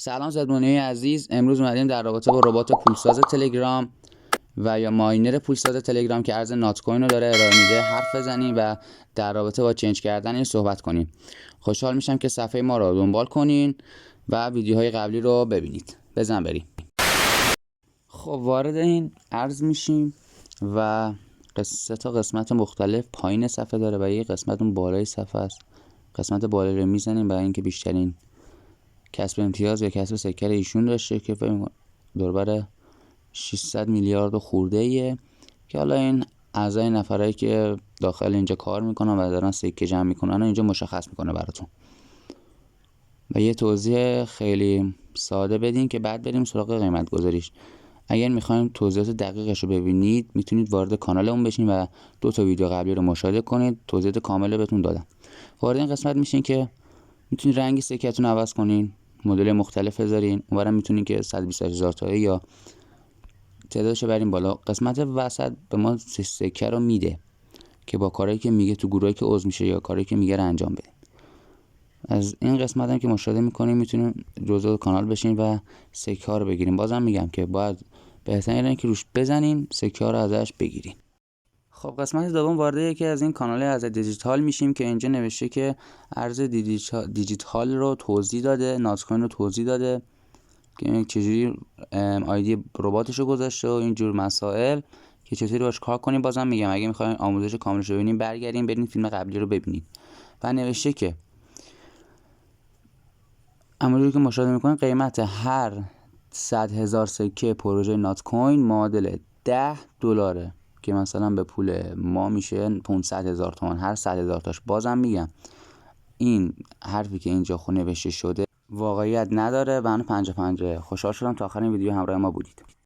سلام زدمونی عزیز، امروز اومدیم در رابطه با ربات پولساز تلگرام و یا ماینر پولساز تلگرام که ارز نات کوین رو داره ارائه میده حرف بزنیم و در رابطه با چنج کردن این صحبت کنیم. خوشحال میشم که صفحه ما رو دنبال کنین و ویدیوهای قبلی رو ببینید. بزن بریم. خب وارد این ارز میشیم و سه تا قسمت مختلف پایین صفحه داره و یه قسمت اون بالای صفحه است. قسمت بالای رو میزنیم برای اینکه بیشترین کسب امتیاز یا کسب سکر ایشون داشته که دوربر 600 میلیارد خورده ایه که حالا این اعضای نفرایی که داخل اینجا کار میکنن و دارن سکه جمع میکنن اینجا مشخص میکنه براتون. و یه توضیح خیلی ساده بدین که بعد بریم سراغ قیمت گذاریش. اگر میخواین توضیحات دقیقش رو ببینید میتونید وارد کانال اون بشین و 2 تا ویدیو قبلی رو مشاهده کنید، توضیحات کامل بهتون دادم. وارد این قسمت میشین که میتونید رنگ سکه‌تون عوض کنین، مدل مختلف بذارین. اونورم میتونین که 128,000 تایی یا تعدادش رو برین بالا. قسمت وسط به ما سکه رو میده که با کارهایی که میگه تو گروهی که عضو میشه یا کاری که میگه رو انجام بدین. از این قسمت هم که مشاهده میکنین میتونین جزء کانال بشین و سکه ها رو بگیرین. بازم میگم که باید بهترین اینه که روش بزنین، سکه ها رو ازش بگیرین. خب قسمت دوم وارد یکی از این کانال ارز دیجیتال میشیم که اینجا نوشته که ارز دیجیتال رو توضیح داده، نات کوین رو توضیح داده که چجوری آیدی رباتش رو گذاشته و اینجور مسائل که چطوری باش کار کنیم. بازم میگم اگه میخواین آموزش کاملش رو ببینید برگردین برین فیلم قبلی رو ببینید. و نوشته که همونجوری که مشاهده میکنین قیمت هر 100,000 سکه پروژه نات کوین معادل $10 که مثلا به پول ما میشه 500,000 تومان هر 100,000 تاش. بازم میگم این حرفی که اینجا نوشته شده واقعیت نداره و 50-50. خوشحال شدم تا آخر این ویدیو همراه ما بودید.